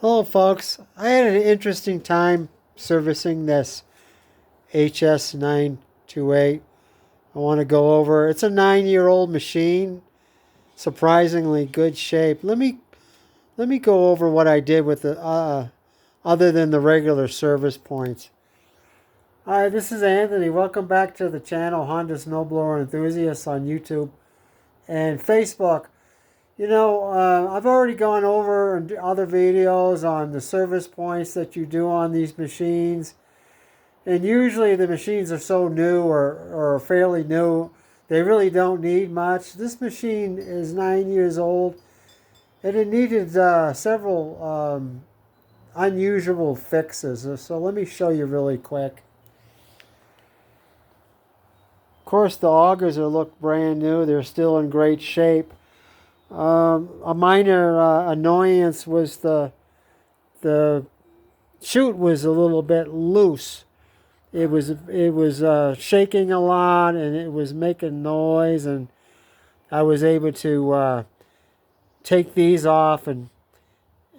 Hello folks, I had an interesting time servicing this HSS928. I want to go over, it's a 9-year-old machine, surprisingly good shape. Let me go over what I did with the other than the regular service points. Hi, this is Anthony. Welcome back to the channel Honda Snowblower Enthusiasts on YouTube and Facebook. I've already gone over in other videos on the service points that you do on these machines. And usually the machines are so new or fairly new, they really don't need much. This machine is 9 years old, and it needed several unusual fixes. So let me show you really quick. Of course, the augers look brand new. They're still in great shape. A minor annoyance was the chute was a little bit loose. It was shaking a lot, and it was making noise, and I was able to take these off and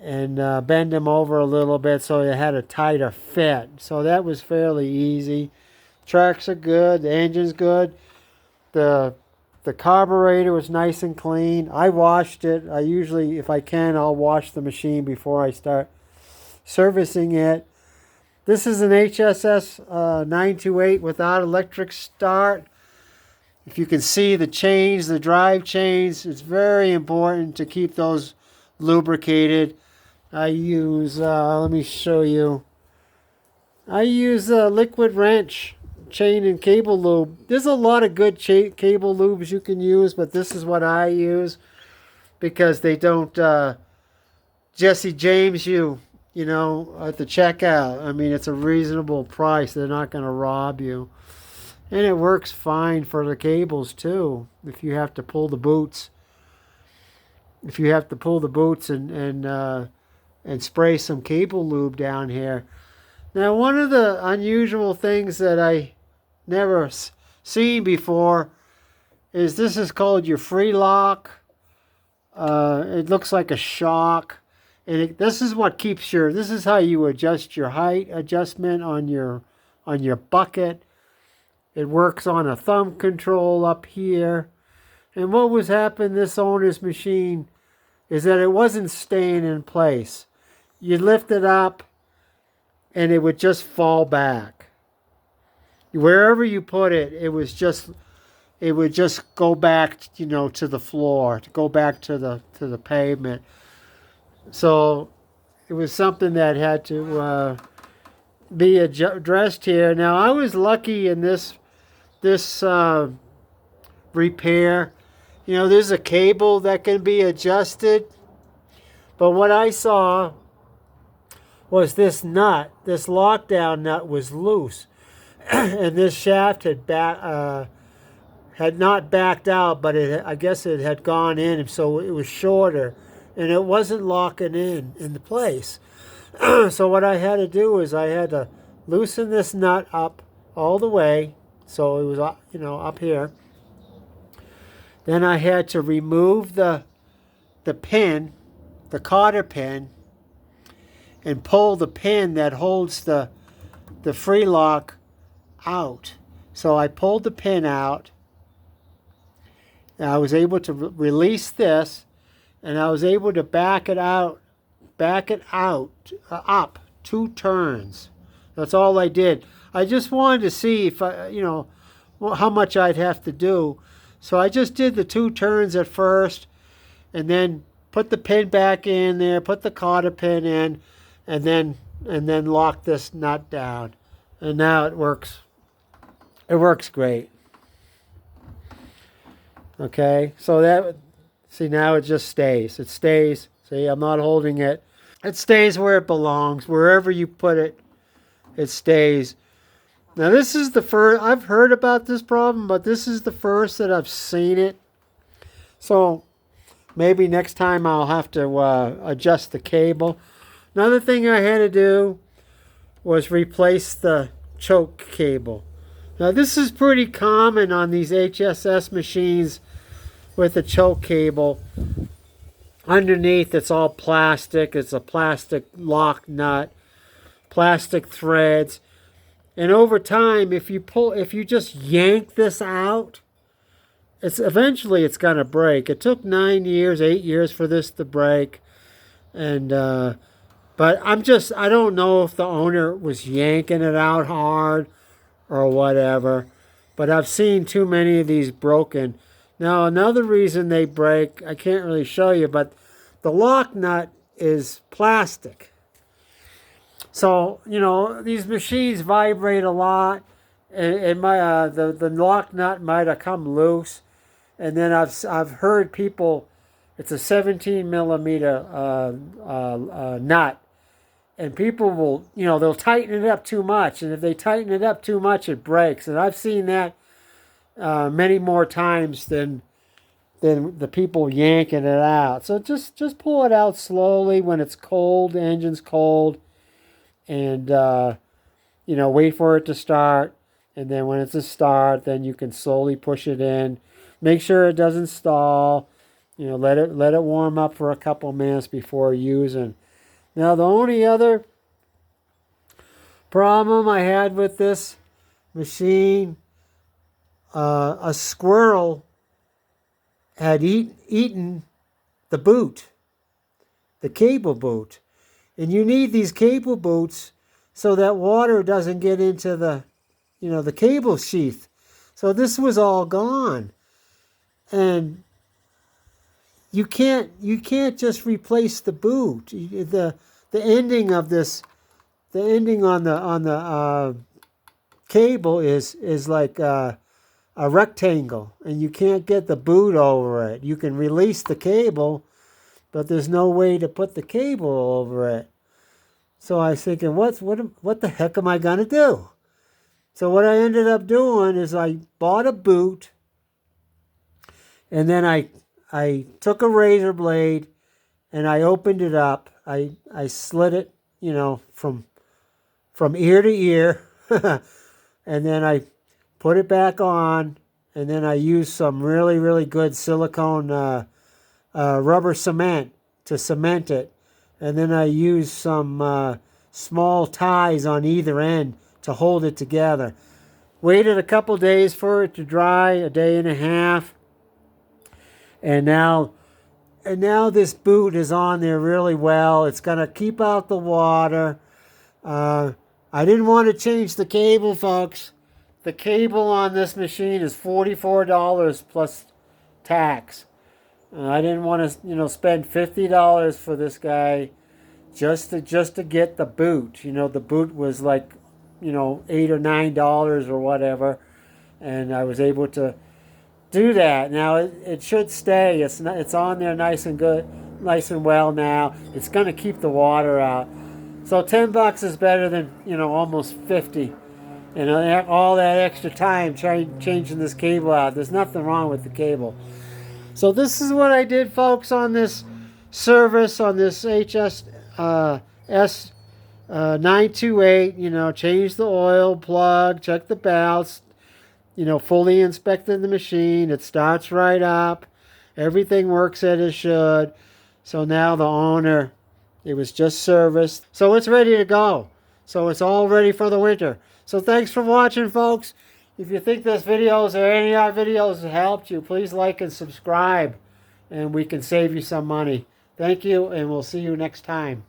bend them over a little bit so it had a tighter fit. So that was fairly easy. Tracks are good. The engine's good. The carburetor was nice and clean. I washed it. I usually, if I can, I'll wash the machine before I start servicing it. This is an HSS928 without electric start. If you can see the chains, the drive chains, it's very important to keep those lubricated. I use, let me show you. I use a liquid wrench. Chain and cable lube. There's a lot of good cable lubes you can use, but this is what I use because they don't Jesse James you at the checkout. I mean, it's a reasonable price. They're not going to rob you, and it works fine for the cables too. If you have to pull the boots, and spray some cable lube down here. Now, one of the unusual things that I never seen before is this is called your free lock. It looks like a shock, and this is what keeps this is how you adjust your height adjustment on your bucket. It works on a thumb control up here. And what was happening this owner's machine is that it wasn't staying in place. You lift it up and it would just fall back. Wherever you put it, it would just go back, to the floor, to go back to the pavement. So it was something that had to be addressed here. Now I was lucky in this repair. There's a cable that can be adjusted, but what I saw was this lockdown nut was loose. And this shaft had not backed out, but I guess it had gone in, so it was shorter, and it wasn't locking in the place. So what I had to do is I had to loosen this nut up all the way, so it was up here. Then I had to remove the pin, the cotter pin, and pull the pin that holds the free lock out. So I pulled the pin out, and I was able to release this, and I was able to back it out up 2 turns. That's all I did. I just wanted to see if how much I'd have to do. So I just did the 2 turns at first, and then put the pin back in there, put the cotter pin in, and then lock this nut down. And now it works. It works great. Okay, so now it just stays. It stays. See, I'm not holding it. It stays where it belongs. Wherever you put it, it stays. Now this is the first, I've heard about this problem, but this is the first that I've seen it. So maybe next time I'll have to adjust the cable. Another thing I had to do was replace the choke cable. Now this is pretty common on these HSS machines with the choke cable. Underneath, it's all plastic. It's a plastic lock nut, plastic threads. And over time, if you just yank this out, eventually it's gonna break. It took 9 years, 8 years for this to break, and but I don't know if the owner was yanking it out hard or whatever. But I've seen too many of these broken. Now another reason they break, I can't really show you, but the lock nut is plastic. So, you know, these machines vibrate a lot. The lock nut might have come loose. And then I've heard people, it's a 17 millimeter nut. And people will, you know, they'll tighten it up too much. And if they tighten it up too much, it breaks. And I've seen that many more times than the people yanking it out. So just pull it out slowly when it's cold, the engine's cold. And, you know, wait for it to start. And then when it's a start, then you can slowly push it in. Make sure it doesn't stall. You know, let it warm up for a couple minutes before using. Now, the only other problem I had with this machine, a squirrel had eaten the boot, the cable boot. And you need these cable boots so that water doesn't get into the, you know, the cable sheath. So this was all gone. And you can't just replace the boot. The ending of this, the ending on the cable is like a rectangle, and you can't get the boot over it. You can release the cable, but there's no way to put the cable over it. So I was thinking, what the heck am I gonna do? So what I ended up doing is I bought a boot, and then I took a razor blade and I opened it up. I slit it, you know, from ear to ear, and then I put it back on, and then I used some really, really good silicone rubber cement to cement it. And then I used some small ties on either end to hold it together. Waited a couple days for it to dry, a day and a half. And now this boot is on there really well. It's going to keep out the water. I didn't want to change the cable, folks. The cable on this machine is $44 plus tax. I didn't want to, you know, spend $50 for this guy just to get the boot. You know, the boot was like, you know, $8 or $9 or whatever, and I was able to do that. Now it should stay. It's on there nice and good, nice and well now. It's going to keep the water out. So $10 is better than, you know, almost 50. And all that extra time changing this cable out. There's nothing wrong with the cable. So this is what I did, folks, on this service, on this HSS928. You know, change the oil plug, check the belts, you know, fully inspected the machine. It starts right up. Everything works as it should. So now the owner, it was just serviced. So it's ready to go. So it's all ready for the winter. So thanks for watching, folks. If you think this videos or any of our videos helped you, please like and subscribe, and we can save you some money. Thank you, and we'll see you next time.